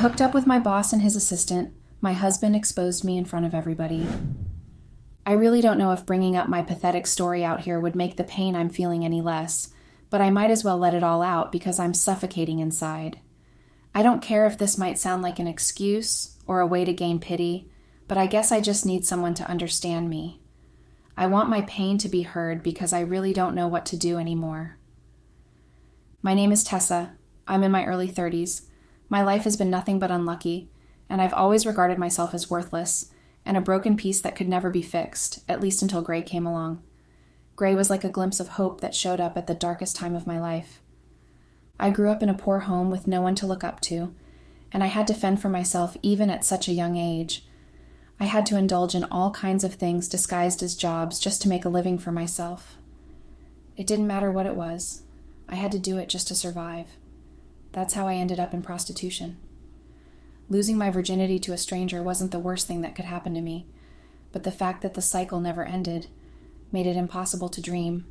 hooked up with my boss and his assistant. My husband exposed me in front of everybody. I really don't know if bringing up my pathetic story out here would make the pain I'm feeling any less, but I might as well let it all out because I'm suffocating inside. I don't care if this might sound like an excuse or a way to gain pity, but I guess I just need someone to understand me. I want my pain to be heard because I really don't know what to do anymore. My name is Tessa. I'm in my early 30s. My life has been nothing but unlucky, and I've always regarded myself as worthless and a broken piece that could never be fixed, at least until Gray came along. Gray was like a glimpse of hope that showed up at the darkest time of my life. I grew up in a poor home with no one to look up to, and I had to fend for myself even at such a young age. I had to indulge in all kinds of things disguised as jobs just to make a living for myself. It didn't matter what it was. I had to do it just to survive. That's how I ended up in prostitution. Losing my virginity to a stranger wasn't the worst thing that could happen to me, but the fact that the cycle never ended made it impossible to dream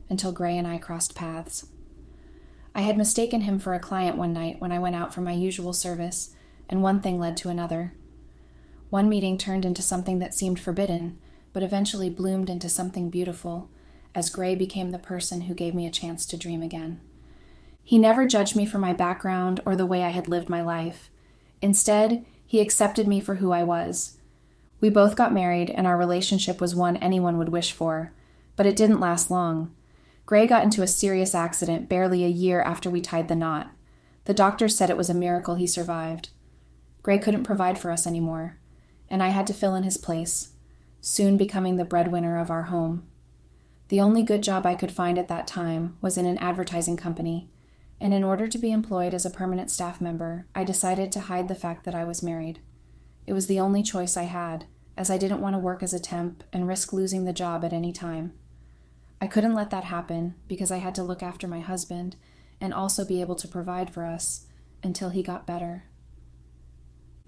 until Gray and I crossed paths. I had mistaken him for a client one night when I went out for my usual service, and one thing led to another. One meeting turned into something that seemed forbidden, but eventually bloomed into something beautiful, as Gray became the person who gave me a chance to dream again. He never judged me for my background or the way I had lived my life. Instead, he accepted me for who I was. We both got married, and our relationship was one anyone would wish for, but it didn't last long. Gray got into a serious accident barely a year after we tied the knot. The doctors said it was a miracle he survived. Gray couldn't provide for us anymore, and I had to fill in his place, soon becoming the breadwinner of our home. The only good job I could find at that time was in an advertising company, and in order to be employed as a permanent staff member, I decided to hide the fact that I was married. It was the only choice I had, as I didn't want to work as a temp and risk losing the job at any time. I couldn't let that happen because I had to look after my husband and also be able to provide for us until he got better.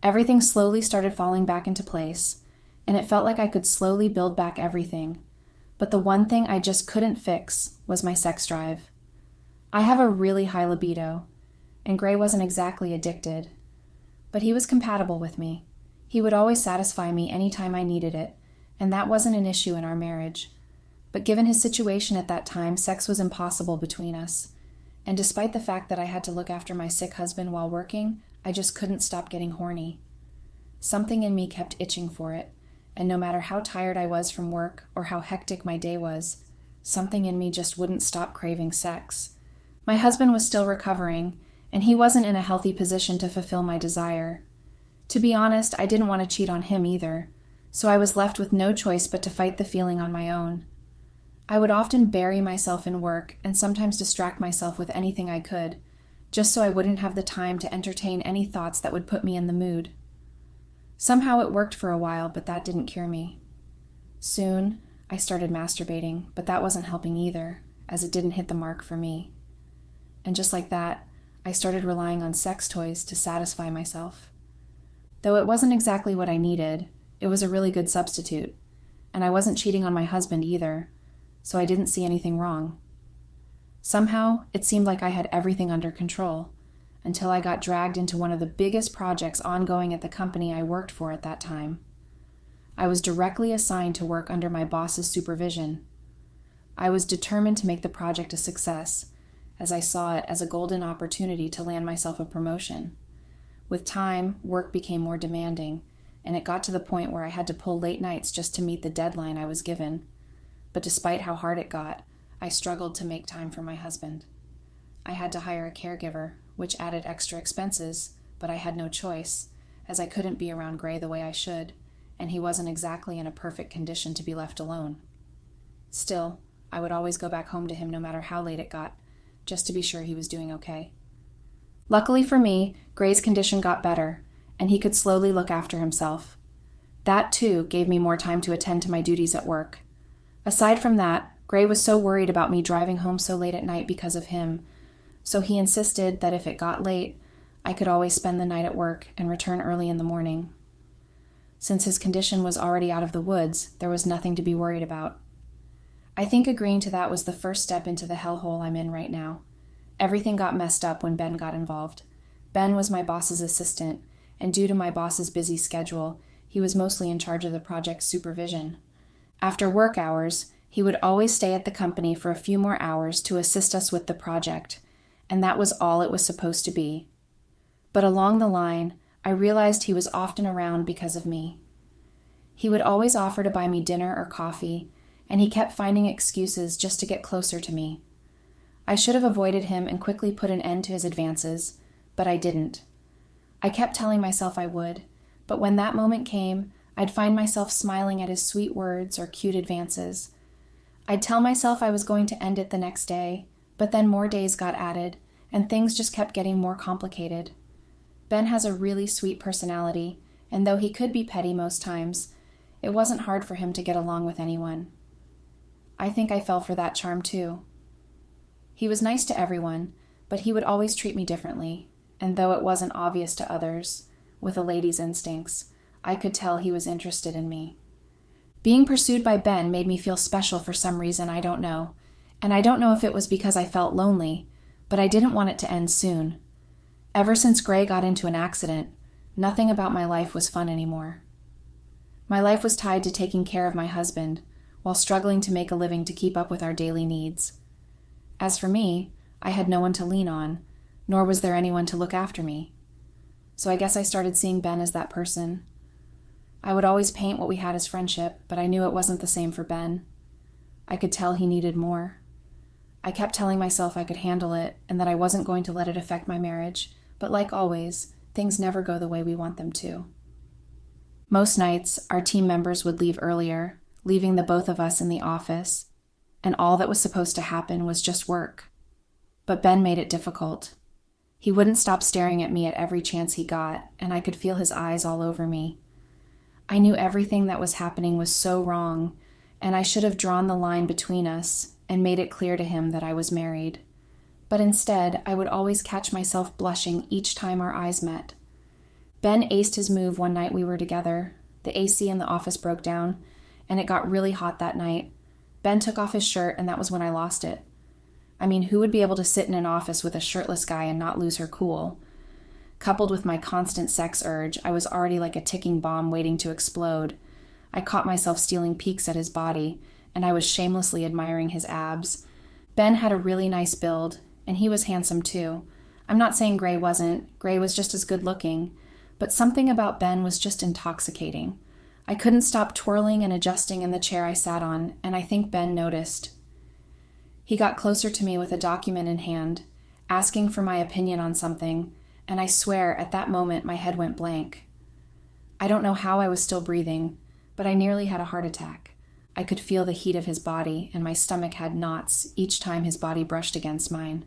Everything slowly started falling back into place, and it felt like I could slowly build back everything. But the one thing I just couldn't fix was my sex drive. I have a really high libido, and Gray wasn't exactly addicted, but he was compatible with me. He would always satisfy me anytime I needed it, and that wasn't an issue in our marriage. But given his situation at that time, sex was impossible between us, and despite the fact that I had to look after my sick husband while working, I just couldn't stop getting horny. Something in me kept itching for it, and no matter how tired I was from work or how hectic my day was, something in me just wouldn't stop craving sex. My husband was still recovering, and he wasn't in a healthy position to fulfill my desire. To be honest, I didn't want to cheat on him either, so I was left with no choice but to fight the feeling on my own. I would often bury myself in work and sometimes distract myself with anything I could, just so I wouldn't have the time to entertain any thoughts that would put me in the mood. Somehow it worked for a while, but that didn't cure me. Soon, I started masturbating, but that wasn't helping either, as it didn't hit the mark for me. And just like that, I started relying on sex toys to satisfy myself. Though it wasn't exactly what I needed, it was a really good substitute, and I wasn't cheating on my husband either, so I didn't see anything wrong. Somehow, it seemed like I had everything under control, until I got dragged into one of the biggest projects ongoing at the company I worked for at that time. I was directly assigned to work under my boss's supervision. I was determined to make the project a success, as I saw it as a golden opportunity to land myself a promotion. With time, work became more demanding, and it got to the point where I had to pull late nights just to meet the deadline I was given. But despite how hard it got, I struggled to make time for my husband. I had to hire a caregiver, which added extra expenses, but I had no choice, as I couldn't be around Gray the way I should, and he wasn't exactly in a perfect condition to be left alone. Still, I would always go back home to him no matter how late it got, just to be sure he was doing okay. Luckily for me, Gray's condition got better, and he could slowly look after himself. That, too, gave me more time to attend to my duties at work. Aside from that, Gray was so worried about me driving home so late at night because of him, so he insisted that if it got late, I could always spend the night at work and return early in the morning. Since his condition was already out of the woods, there was nothing to be worried about. I think agreeing to that was the first step into the hellhole I'm in right now. Everything got messed up when Ben got involved. Ben was my boss's assistant, and due to my boss's busy schedule, he was mostly in charge of the project's supervision. After work hours, he would always stay at the company for a few more hours to assist us with the project, and that was all it was supposed to be. But along the line, I realized he was often around because of me. He would always offer to buy me dinner or coffee, and he kept finding excuses just to get closer to me. I should have avoided him and quickly put an end to his advances, but I didn't. I kept telling myself I would, but when that moment came, I'd find myself smiling at his sweet words or cute advances. I'd tell myself I was going to end it the next day, but then more days got added, and things just kept getting more complicated. Ben has a really sweet personality, and though he could be petty most times, it wasn't hard for him to get along with anyone. I think I fell for that charm too. He was nice to everyone, but he would always treat me differently, and though it wasn't obvious to others, with a lady's instincts, I could tell he was interested in me. Being pursued by Ben made me feel special for some reason I don't know, and I don't know if it was because I felt lonely, but I didn't want it to end soon. Ever since Gray got into an accident, nothing about my life was fun anymore. My life was tied to taking care of my husband, while struggling to make a living to keep up with our daily needs. As for me, I had no one to lean on, nor was there anyone to look after me. So I guess I started seeing Ben as that person. I would always paint what we had as friendship, but I knew it wasn't the same for Ben. I could tell he needed more. I kept telling myself I could handle it and that I wasn't going to let it affect my marriage, but like always, things never go the way we want them to. Most nights, our team members would leave earlier, leaving the both of us in the office, and all that was supposed to happen was just work. But Ben made it difficult. He wouldn't stop staring at me at every chance he got, and I could feel his eyes all over me. I knew everything that was happening was so wrong, and I should have drawn the line between us and made it clear to him that I was married. But instead, I would always catch myself blushing each time our eyes met. Ben aced his move one night we were together. The AC in the office broke down, and it got really hot that night. Ben took off his shirt, and that was when I lost it. I mean, who would be able to sit in an office with a shirtless guy and not lose her cool? Coupled with my constant sex urge, I was already like a ticking bomb waiting to explode. I caught myself stealing peeks at his body, and I was shamelessly admiring his abs. Ben had a really nice build, and he was handsome too. I'm not saying Gray wasn't. Gray was just as good looking. But something about Ben was just intoxicating. I couldn't stop twirling and adjusting in the chair I sat on, and I think Ben noticed. He got closer to me with a document in hand, asking for my opinion on something, and I swear at that moment my head went blank. I don't know how I was still breathing, but I nearly had a heart attack. I could feel the heat of his body, and my stomach had knots each time his body brushed against mine.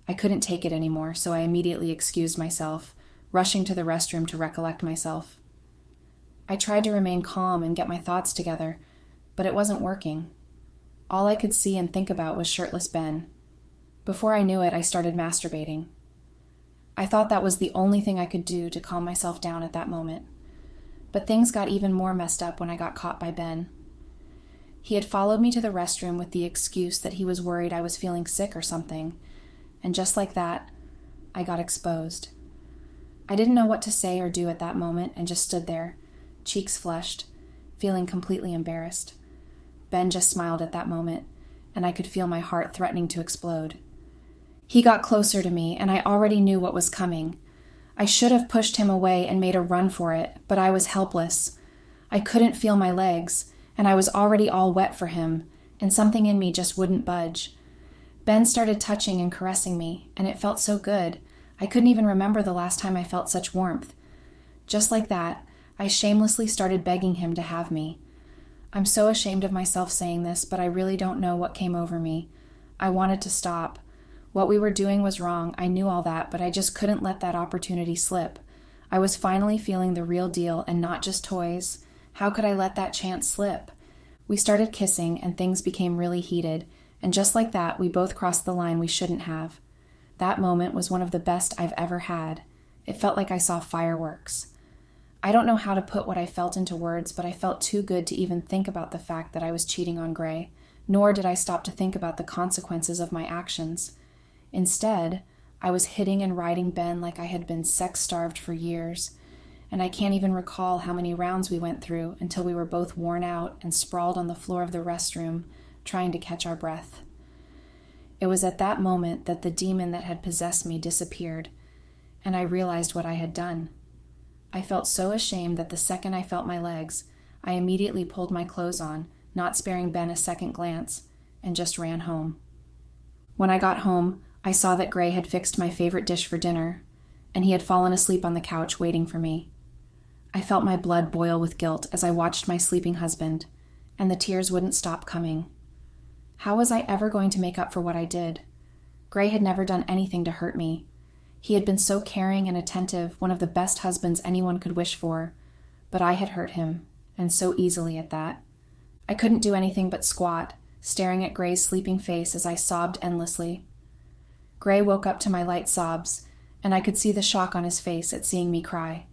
I couldn't take it anymore, so I immediately excused myself, rushing to the restroom to recollect myself. I tried to remain calm and get my thoughts together, but it wasn't working. All I could see and think about was shirtless Ben. Before I knew it, I started masturbating. I thought that was the only thing I could do to calm myself down at that moment. But things got even more messed up when I got caught by Ben. He had followed me to the restroom with the excuse that he was worried I was feeling sick or something, and just like that, I got exposed. I didn't know what to say or do at that moment and just stood there, cheeks flushed, feeling completely embarrassed. Ben just smiled at that moment, and I could feel my heart threatening to explode. He got closer to me, and I already knew what was coming. I should have pushed him away and made a run for it, but I was helpless. I couldn't feel my legs, and I was already all wet for him, and something in me just wouldn't budge. Ben started touching and caressing me, and it felt so good. I couldn't even remember the last time I felt such warmth. Just like that, I shamelessly started begging him to have me. I'm so ashamed of myself saying this, but I really don't know what came over me. I wanted to stop. What we were doing was wrong, I knew all that, but I just couldn't let that opportunity slip. I was finally feeling the real deal and not just toys. How could I let that chance slip? We started kissing, and things became really heated, and just like that, we both crossed the line we shouldn't have. That moment was one of the best I've ever had. It felt like I saw fireworks. I don't know how to put what I felt into words, but I felt too good to even think about the fact that I was cheating on Gray, nor did I stop to think about the consequences of my actions. Instead, I was hitting and riding Ben like I had been sex-starved for years, and I can't even recall how many rounds we went through until we were both worn out and sprawled on the floor of the restroom, trying to catch our breath. It was at that moment that the demon that had possessed me disappeared, and I realized what I had done. I felt so ashamed that the second I felt my legs, I immediately pulled my clothes on, not sparing Ben a second glance, and just ran home. When I got home, I saw that Gray had fixed my favorite dish for dinner, and he had fallen asleep on the couch waiting for me. I felt my blood boil with guilt as I watched my sleeping husband, and the tears wouldn't stop coming. How was I ever going to make up for what I did? Gray had never done anything to hurt me. He had been so caring and attentive, one of the best husbands anyone could wish for, but I had hurt him, and so easily at that. I couldn't do anything but squat, staring at Gray's sleeping face as I sobbed endlessly. Gray woke up to my light sobs, and I could see the shock on his face at seeing me cry.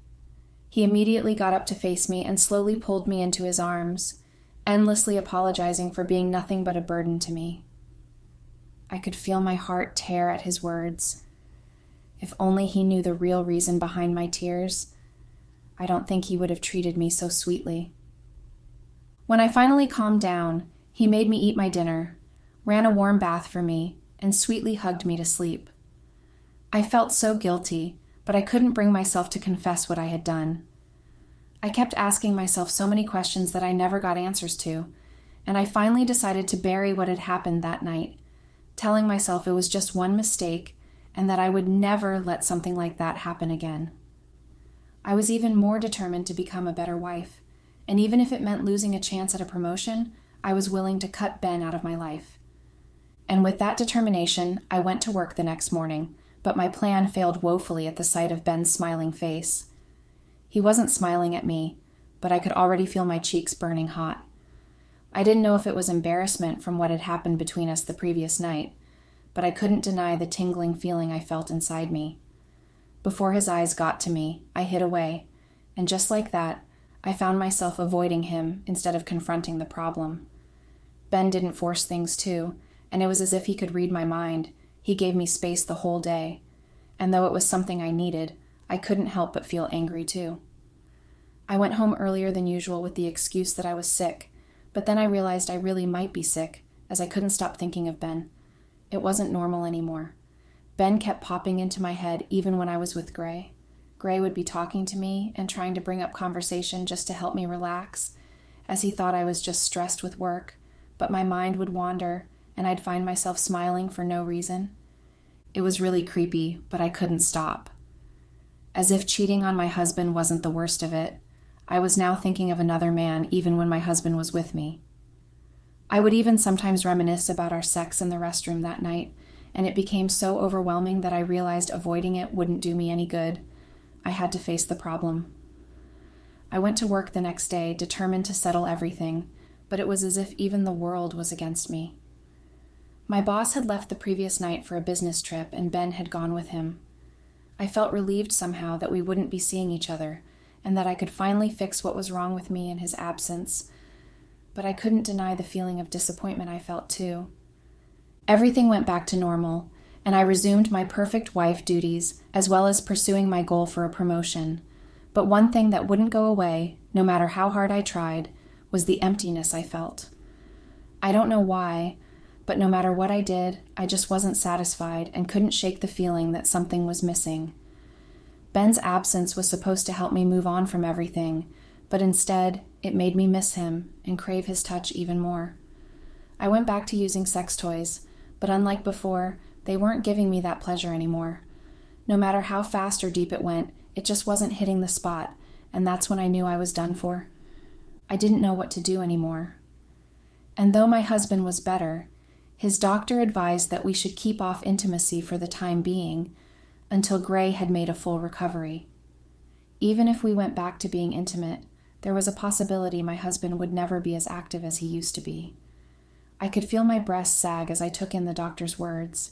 He immediately got up to face me and slowly pulled me into his arms, endlessly apologizing for being nothing but a burden to me. I could feel my heart tear at his words. If only he knew the real reason behind my tears, I don't think he would have treated me so sweetly. When I finally calmed down, he made me eat my dinner, ran a warm bath for me, and sweetly hugged me to sleep. I felt so guilty, but I couldn't bring myself to confess what I had done. I kept asking myself so many questions that I never got answers to, and I finally decided to bury what had happened that night, telling myself it was just one mistake and that I would never let something like that happen again. I was even more determined to become a better wife, and even if it meant losing a chance at a promotion, I was willing to cut Ben out of my life. And with that determination, I went to work the next morning, but my plan failed woefully at the sight of Ben's smiling face. He wasn't smiling at me, but I could already feel my cheeks burning hot. I didn't know if it was embarrassment from what had happened between us the previous night, but I couldn't deny the tingling feeling I felt inside me. Before his eyes got to me, I hid away, and just like that, I found myself avoiding him instead of confronting the problem. Ben didn't force things too, and it was as if he could read my mind. He gave me space the whole day, and though it was something I needed, I couldn't help but feel angry too. I went home earlier than usual with the excuse that I was sick, but then I realized I really might be sick, as I couldn't stop thinking of Ben. It wasn't normal anymore. Ben kept popping into my head even when I was with Gray. Gray would be talking to me and trying to bring up conversation just to help me relax, as he thought I was just stressed with work, but my mind would wander, and I'd find myself smiling for no reason. It was really creepy, but I couldn't stop. As if cheating on my husband wasn't the worst of it, I was now thinking of another man even when my husband was with me. I would even sometimes reminisce about our sex in the restroom that night, and it became so overwhelming that I realized avoiding it wouldn't do me any good. I had to face the problem. I went to work the next day, determined to settle everything, but it was as if even the world was against me. My boss had left the previous night for a business trip, and Ben had gone with him. I felt relieved somehow that we wouldn't be seeing each other, and that I could finally fix what was wrong with me in his absence, but I couldn't deny the feeling of disappointment I felt too. Everything went back to normal, and I resumed my perfect wife duties, as well as pursuing my goal for a promotion. But one thing that wouldn't go away, no matter how hard I tried, was the emptiness I felt. I don't know why, but no matter what I did, I just wasn't satisfied and couldn't shake the feeling that something was missing. Ben's absence was supposed to help me move on from everything, but instead, it made me miss him and crave his touch even more. I went back to using sex toys, but unlike before, they weren't giving me that pleasure anymore. No matter how fast or deep it went, it just wasn't hitting the spot, and that's when I knew I was done for. I didn't know what to do anymore. And though my husband was better, his doctor advised that we should keep off intimacy for the time being, until Gray had made a full recovery. Even if we went back to being intimate, there was a possibility my husband would never be as active as he used to be. I could feel my breast sag as I took in the doctor's words.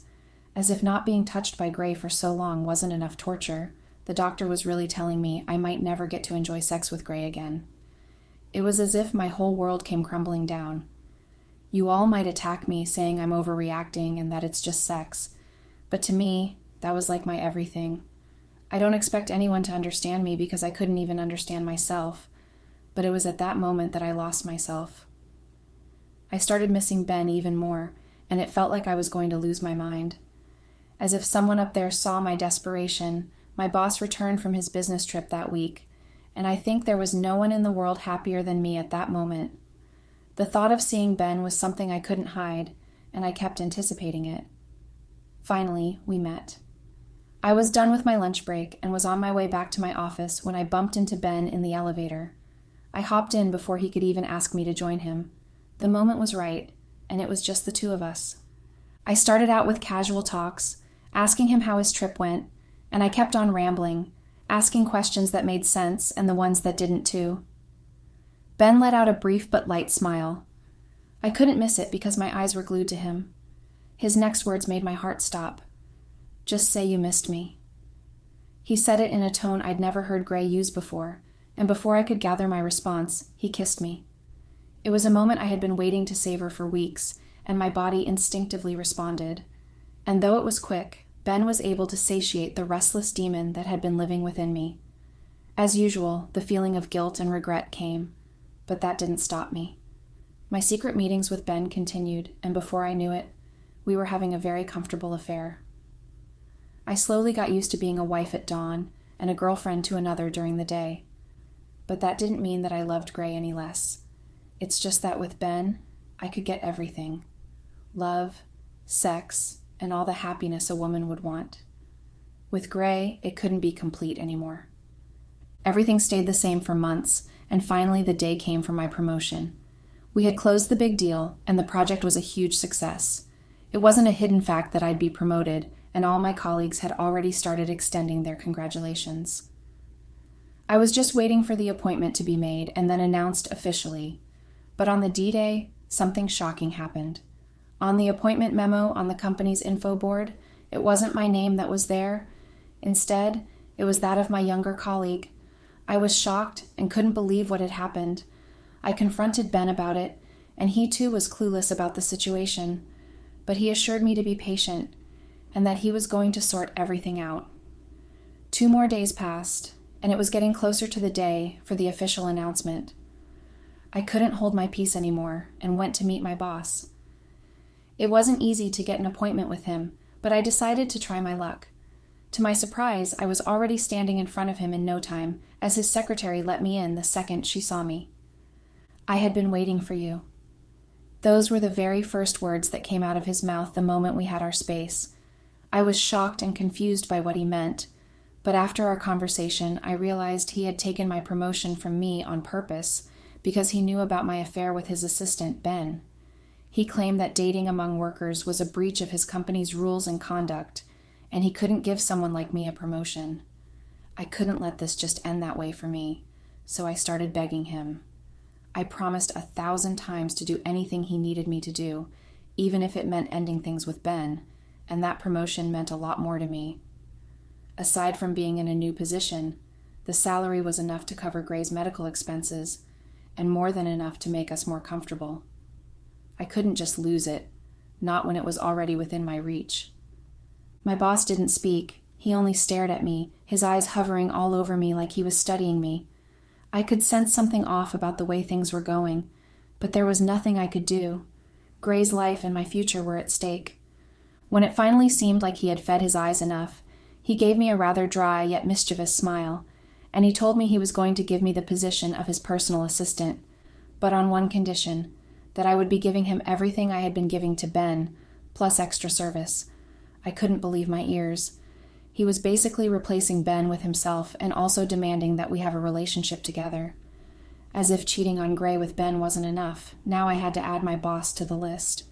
As if not being touched by Gray for so long wasn't enough torture, the doctor was really telling me I might never get to enjoy sex with Gray again. It was as if my whole world came crumbling down. You all might attack me saying I'm overreacting and that it's just sex, but to me, That was like my everything. I don't expect anyone to understand me because I couldn't even understand myself, but it was at that moment that I lost myself. I started missing Ben even more, and it felt like I was going to lose my mind. As if someone up there saw my desperation, my boss returned from his business trip that week, and I think there was no one in the world happier than me at that moment. The thought of seeing Ben was something I couldn't hide, and I kept anticipating it. Finally, we met. I was done with my lunch break and was on my way back to my office when I bumped into Ben in the elevator. I hopped in before he could even ask me to join him. The moment was right, and it was just the two of us. I started out with casual talks, asking him how his trip went, and I kept on rambling, asking questions that made sense and the ones that didn't too. Ben let out a brief but light smile. I couldn't miss it because my eyes were glued to him. His next words made my heart stop. "Just say you missed me." He said it in a tone I'd never heard Gray use before, and before I could gather my response, he kissed me. It was a moment I had been waiting to savor for weeks, and my body instinctively responded. And though it was quick, Ben was able to satiate the restless demon that had been living within me. As usual, the feeling of guilt and regret came, but that didn't stop me. My secret meetings with Ben continued, and before I knew it, we were having a very comfortable affair. I slowly got used to being a wife at dawn and a girlfriend to another during the day. But that didn't mean that I loved Gray any less. It's just that with Ben, I could get everything. Love, sex, and all the happiness a woman would want. With Gray, it couldn't be complete anymore. Everything stayed the same for months, and finally the day came for my promotion. We had closed the big deal, and the project was a huge success. It wasn't a hidden fact that I'd be promoted, and all my colleagues had already started extending their congratulations. I was just waiting for the appointment to be made and then announced officially. But on the D-Day, something shocking happened. On the appointment memo on the company's info board, it wasn't my name that was there. Instead, it was that of my younger colleague. I was shocked and couldn't believe what had happened. I confronted Ben about it, and he too was clueless about the situation. But he assured me to be patient, and that he was going to sort everything out. 2 more days passed, and it was getting closer to the day for the official announcement. I couldn't hold my peace anymore and went to meet my boss. It wasn't easy to get an appointment with him, but I decided to try my luck. To my surprise, I was already standing in front of him in no time, as his secretary let me in the second she saw me. "I had been waiting for you." Those were the very first words that came out of his mouth the moment we had our space. I was shocked and confused by what he meant, but after our conversation, I realized he had taken my promotion from me on purpose because he knew about my affair with his assistant, Ben. He claimed that dating among workers was a breach of his company's rules and conduct, and he couldn't give someone like me a promotion. I couldn't let this just end that way for me, so I started begging him. I promised 1,000 times to do anything he needed me to do, even if it meant ending things with Ben, and that promotion meant a lot more to me. Aside from being in a new position, the salary was enough to cover Gray's medical expenses, and more than enough to make us more comfortable. I couldn't just lose it, not when it was already within my reach. My boss didn't speak. He only stared at me, his eyes hovering all over me like he was studying me. I could sense something off about the way things were going, but there was nothing I could do. Gray's life and my future were at stake. When it finally seemed like he had fed his eyes enough, he gave me a rather dry yet mischievous smile, and he told me he was going to give me the position of his personal assistant, but on one condition, that I would be giving him everything I had been giving to Ben, plus extra service. I couldn't believe my ears. He was basically replacing Ben with himself and also demanding that we have a relationship together. As if cheating on Gray with Ben wasn't enough, now I had to add my boss to the list.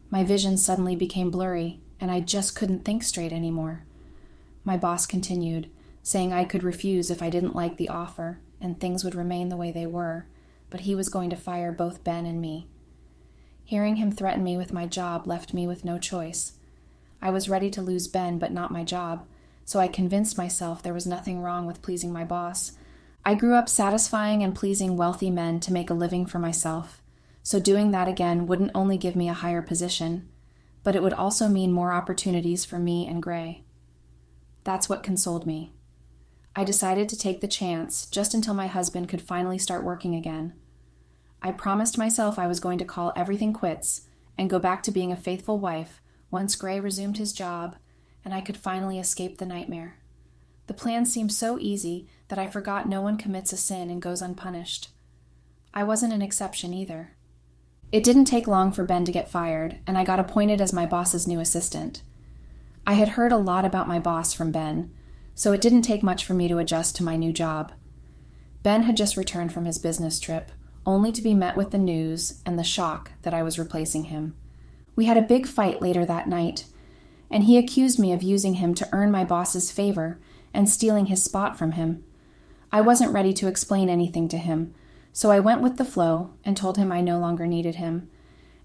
My vision suddenly became blurry, and I just couldn't think straight anymore. My boss continued, saying I could refuse if I didn't like the offer, and things would remain the way they were, but he was going to fire both Ben and me. Hearing him threaten me with my job left me with no choice. I was ready to lose Ben, but not my job, so I convinced myself there was nothing wrong with pleasing my boss. I grew up satisfying and pleasing wealthy men to make a living for myself, so doing that again wouldn't only give me a higher position, but it would also mean more opportunities for me and Gray. That's what consoled me. I decided to take the chance just until my husband could finally start working again. I promised myself I was going to call everything quits and go back to being a faithful wife once Gray resumed his job and I could finally escape the nightmare. The plan seemed so easy that I forgot no one commits a sin and goes unpunished. I wasn't an exception either. It didn't take long for Ben to get fired, and I got appointed as my boss's new assistant. I had heard a lot about my boss from Ben, so it didn't take much for me to adjust to my new job. Ben had just returned from his business trip, only to be met with the news and the shock that I was replacing him. We had a big fight later that night, and he accused me of using him to earn my boss's favor and stealing his spot from him. I wasn't ready to explain anything to him, so I went with the flow and told him I no longer needed him,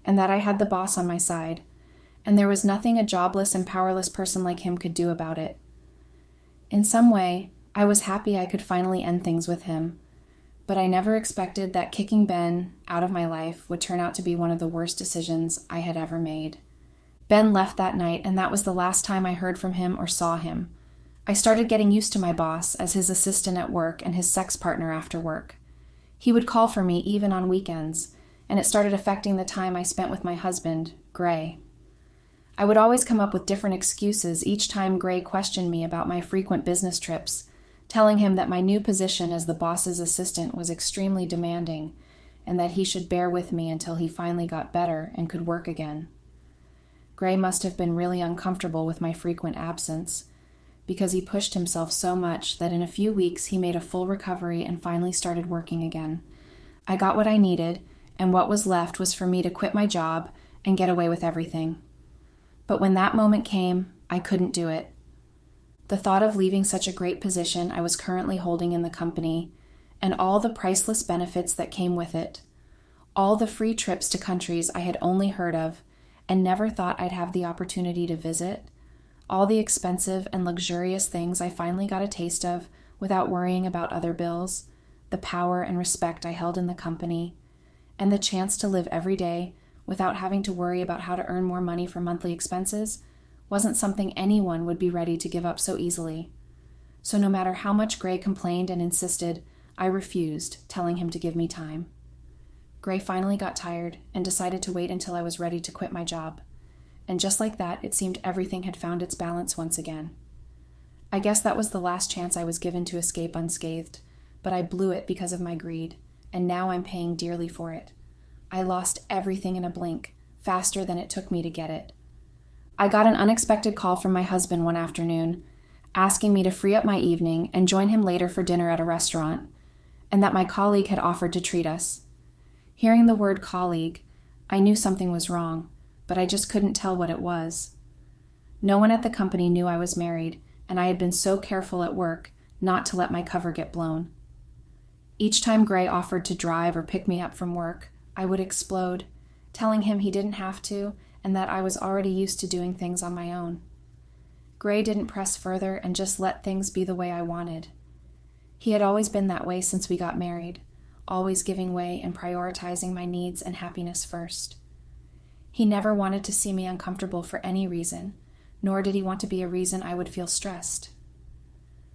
and that I had the boss on my side, and there was nothing a jobless and powerless person like him could do about it. In some way, I was happy I could finally end things with him, but I never expected that kicking Ben out of my life would turn out to be one of the worst decisions I had ever made. Ben left that night, and that was the last time I heard from him or saw him. I started getting used to my boss as his assistant at work and his sex partner after work. He would call for me even on weekends, and it started affecting the time I spent with my husband, Gray. I would always come up with different excuses each time Gray questioned me about my frequent business trips, telling him that my new position as the boss's assistant was extremely demanding, and that he should bear with me until he finally got better and could work again. Gray must have been really uncomfortable with my frequent absence, because he pushed himself so much that in a few weeks he made a full recovery and finally started working again. I got what I needed, and what was left was for me to quit my job and get away with everything. But when that moment came, I couldn't do it. The thought of leaving such a great position I was currently holding in the company, and all the priceless benefits that came with it, all the free trips to countries I had only heard of and never thought I'd have the opportunity to visit, all the expensive and luxurious things I finally got a taste of without worrying about other bills, the power and respect I held in the company, and the chance to live every day without having to worry about how to earn more money for monthly expenses, wasn't something anyone would be ready to give up so easily. So no matter how much Gray complained and insisted, I refused, telling him to give me time. Gray finally got tired and decided to wait until I was ready to quit my job. And just like that, it seemed everything had found its balance once again. I guess that was the last chance I was given to escape unscathed, but I blew it because of my greed, and now I'm paying dearly for it. I lost everything in a blink, faster than it took me to get it. I got an unexpected call from my husband one afternoon, asking me to free up my evening and join him later for dinner at a restaurant, and that my colleague had offered to treat us. Hearing the word colleague, I knew something was wrong, but I just couldn't tell what it was. No one at the company knew I was married, and I had been so careful at work not to let my cover get blown. Each time Gray offered to drive or pick me up from work, I would explode, telling him he didn't have to and that I was already used to doing things on my own. Gray didn't press further and just let things be the way I wanted. He had always been that way since we got married, always giving way and prioritizing my needs and happiness first. He never wanted to see me uncomfortable for any reason, nor did he want to be a reason I would feel stressed.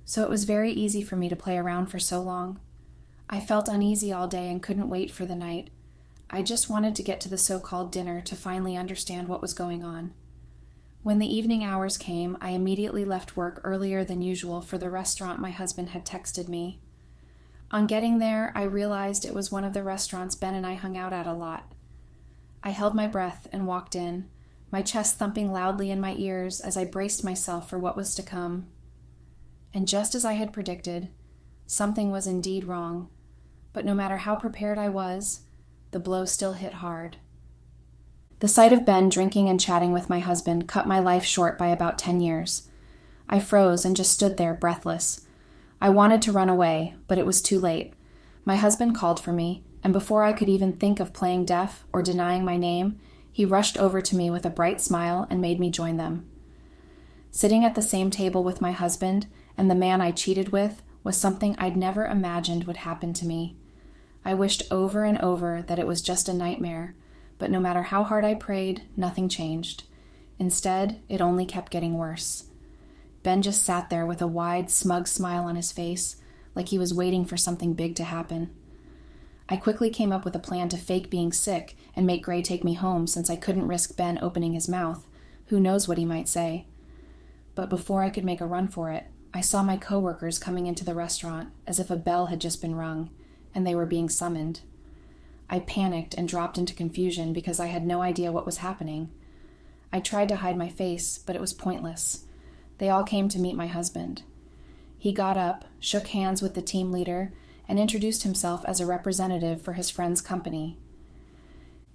So it was very easy for me to play around for so long. I felt uneasy all day and couldn't wait for the night. I just wanted to get to the so-called dinner to finally understand what was going on. When the evening hours came, I immediately left work earlier than usual for the restaurant my husband had texted me. On getting there, I realized it was one of the restaurants Ben and I hung out at a lot. I held my breath and walked in, my chest thumping loudly in my ears as I braced myself for what was to come. And just as I had predicted, something was indeed wrong, but no matter how prepared I was, the blow still hit hard. The sight of Ben drinking and chatting with my husband cut my life short by about 10 years. I froze and just stood there, breathless. I wanted to run away, but it was too late. My husband called for me, and before I could even think of playing deaf or denying my name, he rushed over to me with a bright smile and made me join them. Sitting at the same table with my husband and the man I cheated with was something I'd never imagined would happen to me. I wished over and over that it was just a nightmare, but no matter how hard I prayed, nothing changed. Instead, it only kept getting worse. Ben just sat there with a wide, smug smile on his face, like he was waiting for something big to happen. I quickly came up with a plan to fake being sick and make Gray take me home since I couldn't risk Ben opening his mouth. Who knows what he might say? But before I could make a run for it, I saw my coworkers coming into the restaurant as if a bell had just been rung, and they were being summoned. I panicked and dropped into confusion because I had no idea what was happening. I tried to hide my face, but it was pointless. They all came to meet my husband. He got up, shook hands with the team leader, and introduced himself as a representative for his friend's company.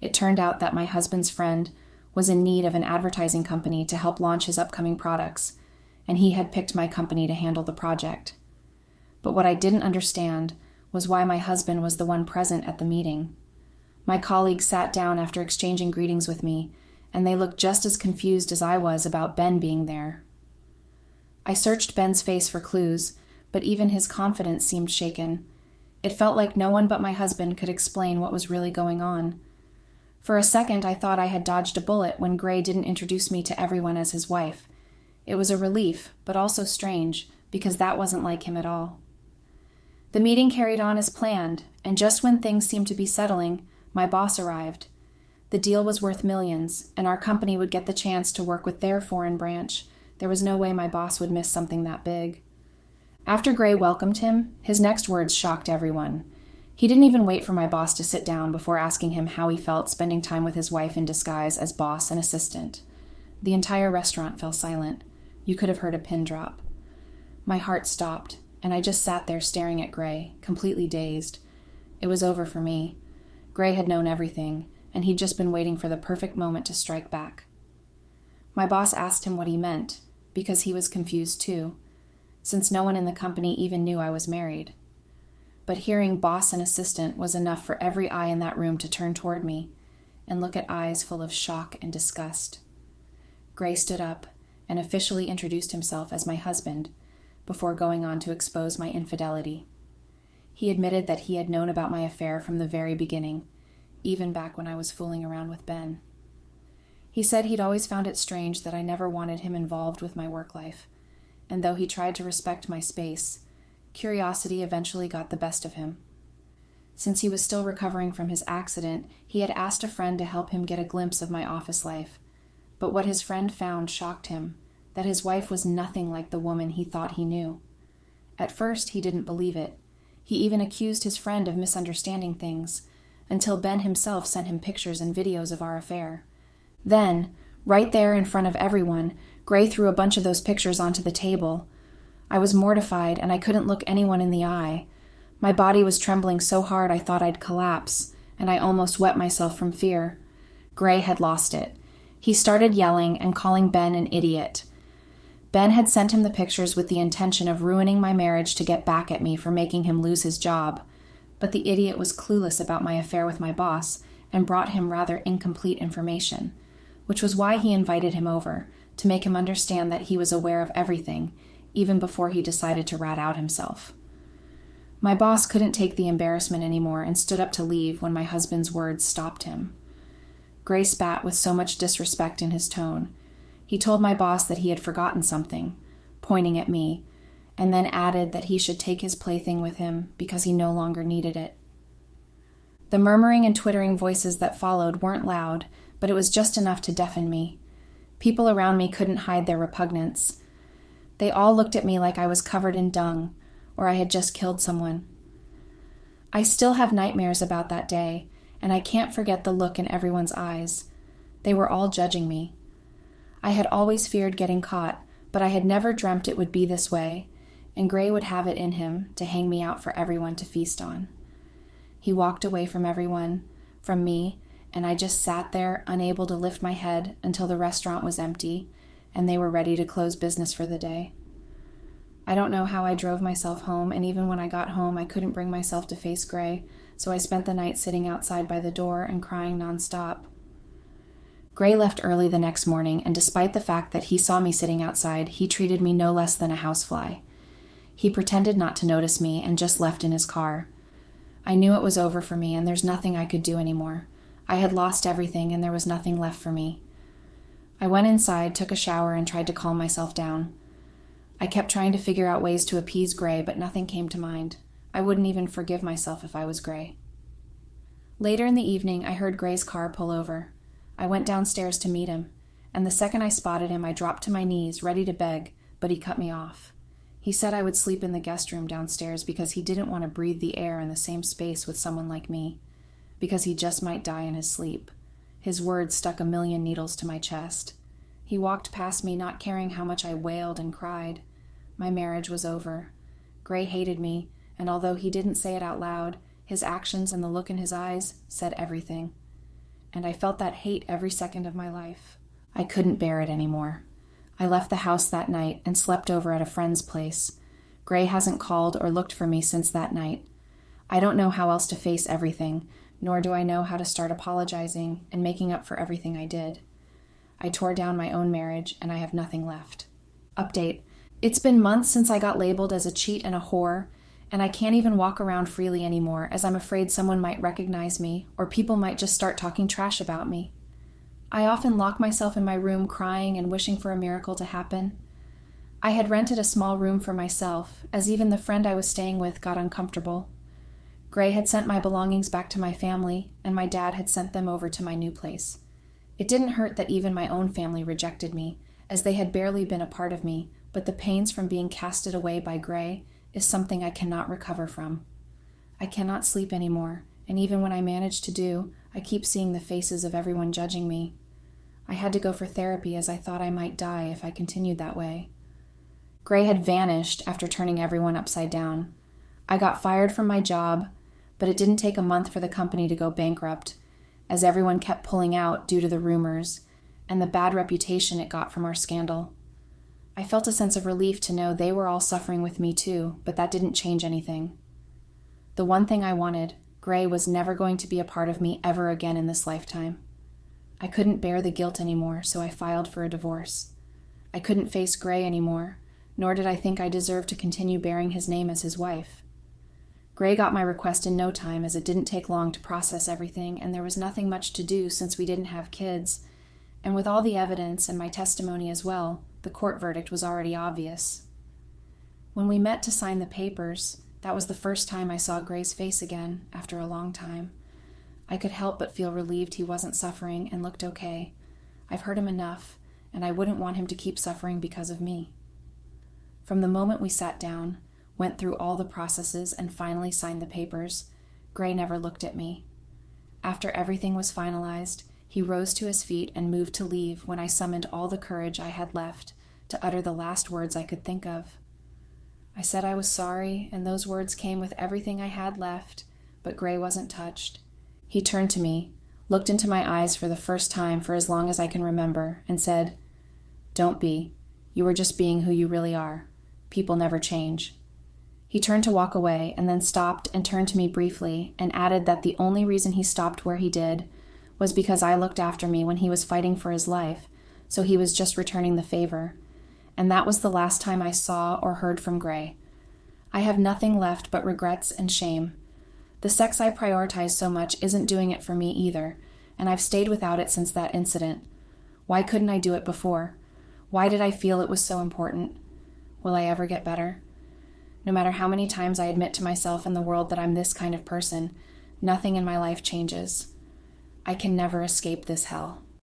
It turned out that my husband's friend was in need of an advertising company to help launch his upcoming products, and he had picked my company to handle the project. But what I didn't understand was why my husband was the one present at the meeting. My colleagues sat down after exchanging greetings with me, and they looked just as confused as I was about Ben being there. I searched Ben's face for clues, but even his confidence seemed shaken. It felt like no one but my husband could explain what was really going on. For a second, I thought I had dodged a bullet when Gray didn't introduce me to everyone as his wife. It was a relief, but also strange, because that wasn't like him at all. The meeting carried on as planned, and just when things seemed to be settling, my boss arrived. The deal was worth millions, and our company would get the chance to work with their foreign branch. There was no way my boss would miss something that big. After Gray welcomed him, his next words shocked everyone. He didn't even wait for my boss to sit down before asking him how he felt spending time with his wife in disguise as boss and assistant. The entire restaurant fell silent. You could have heard a pin drop. My heart stopped, and I just sat there staring at Gray, completely dazed. It was over for me. Gray had known everything, and he'd just been waiting for the perfect moment to strike back. My boss asked him what he meant, because he was confused too, since no one in the company even knew I was married. But hearing boss and assistant was enough for every eye in that room to turn toward me and look at eyes full of shock and disgust. Gray stood up and officially introduced himself as my husband before going on to expose my infidelity. He admitted that he had known about my affair from the very beginning, even back when I was fooling around with Ben. He said he'd always found it strange that I never wanted him involved with my work life, and though he tried to respect my space, curiosity eventually got the best of him. Since he was still recovering from his accident, he had asked a friend to help him get a glimpse of my office life. But what his friend found shocked him, that his wife was nothing like the woman he thought he knew. At first, he didn't believe it. He even accused his friend of misunderstanding things, until Ben himself sent him pictures and videos of our affair. Then, right there in front of everyone, Gray threw a bunch of those pictures onto the table. I was mortified, and I couldn't look anyone in the eye. My body was trembling so hard I thought I'd collapse, and I almost wet myself from fear. Gray had lost it. He started yelling and calling Ben an idiot. Ben had sent him the pictures with the intention of ruining my marriage to get back at me for making him lose his job. But the idiot was clueless about my affair with my boss and brought him rather incomplete information, which was why he invited him over, to make him understand that he was aware of everything, even before he decided to rat out himself. My boss couldn't take the embarrassment anymore and stood up to leave when my husband's words stopped him. Gray spat with so much disrespect in his tone. He told my boss that he had forgotten something, pointing at me, and then added that he should take his plaything with him because he no longer needed it. The murmuring and twittering voices that followed weren't loud, but it was just enough to deafen me. People around me couldn't hide their repugnance. They all looked at me like I was covered in dung, or I had just killed someone. I still have nightmares about that day, and I can't forget the look in everyone's eyes. They were all judging me. I had always feared getting caught, but I had never dreamt it would be this way, and Gray would have it in him to hang me out for everyone to feast on. He walked away from everyone, from me, and I just sat there, unable to lift my head until the restaurant was empty, and they were ready to close business for the day. I don't know how I drove myself home, and even when I got home, I couldn't bring myself to face Gray, so I spent the night sitting outside by the door and crying nonstop. Gray left early the next morning, and despite the fact that he saw me sitting outside, he treated me no less than a housefly. He pretended not to notice me and just left in his car. I knew it was over for me, and there's nothing I could do anymore. I had lost everything, and there was nothing left for me. I went inside, took a shower, and tried to calm myself down. I kept trying to figure out ways to appease Gray, but nothing came to mind. I wouldn't even forgive myself if I was Gray. Later in the evening, I heard Gray's car pull over. I went downstairs to meet him, and the second I spotted him, I dropped to my knees, ready to beg, but he cut me off. He said I would sleep in the guest room downstairs because he didn't want to breathe the air in the same space with someone like me, because he just might die in his sleep. His words stuck a million needles to my chest. He walked past me, not caring how much I wailed and cried. My marriage was over. Gray hated me, and although he didn't say it out loud, his actions and the look in his eyes said everything. And I felt that hate every second of my life. I couldn't bear it anymore. I left the house that night and slept over at a friend's place. Gray hasn't called or looked for me since that night. I don't know how else to face everything, nor do I know how to start apologizing and making up for everything I did. I tore down my own marriage, and I have nothing left. Update. It's been months since I got labeled as a cheat and a whore, and I can't even walk around freely anymore as I'm afraid someone might recognize me or people might just start talking trash about me. I often lock myself in my room crying and wishing for a miracle to happen. I had rented a small room for myself, as even the friend I was staying with got uncomfortable. Gray had sent my belongings back to my family, and my dad had sent them over to my new place. It didn't hurt that even my own family rejected me, as they had barely been a part of me, but the pains from being casted away by Gray is something I cannot recover from. I cannot sleep anymore, and even when I manage to do, I keep seeing the faces of everyone judging me. I had to go for therapy as I thought I might die if I continued that way. Gray had vanished after turning everyone upside down. I got fired from my job, but it didn't take a month for the company to go bankrupt, as everyone kept pulling out due to the rumors and the bad reputation it got from our scandal. I felt a sense of relief to know they were all suffering with me too, but that didn't change anything. The one thing I wanted, Gray was never going to be a part of me ever again in this lifetime. I couldn't bear the guilt anymore, so I filed for a divorce. I couldn't face Gray anymore, nor did I think I deserved to continue bearing his name as his wife. Gray got my request in no time, as it didn't take long to process everything, and there was nothing much to do since we didn't have kids. And with all the evidence and my testimony as well, the court verdict was already obvious. When we met to sign the papers, that was the first time I saw Gray's face again, after a long time. I could help but feel relieved he wasn't suffering and looked okay. I've hurt him enough, and I wouldn't want him to keep suffering because of me. From the moment we sat down, went through all the processes, and finally signed the papers, Gray never looked at me. After everything was finalized, he rose to his feet and moved to leave when I summoned all the courage I had left to utter the last words I could think of. I said I was sorry, and those words came with everything I had left, but Gray wasn't touched. He turned to me, looked into my eyes for the first time for as long as I can remember, and said, "Don't be. You are just being who you really are. People never change." He turned to walk away, and then stopped and turned to me briefly, and added that the only reason he stopped where he did was because I looked after me when he was fighting for his life, so he was just returning the favor. And that was the last time I saw or heard from Gray. I have nothing left but regrets and shame. The sex I prioritize so much isn't doing it for me either, and I've stayed without it since that incident. Why couldn't I do it before? Why did I feel it was so important? Will I ever get better? No matter how many times I admit to myself and the world that I'm this kind of person, nothing in my life changes. I can never escape this hell.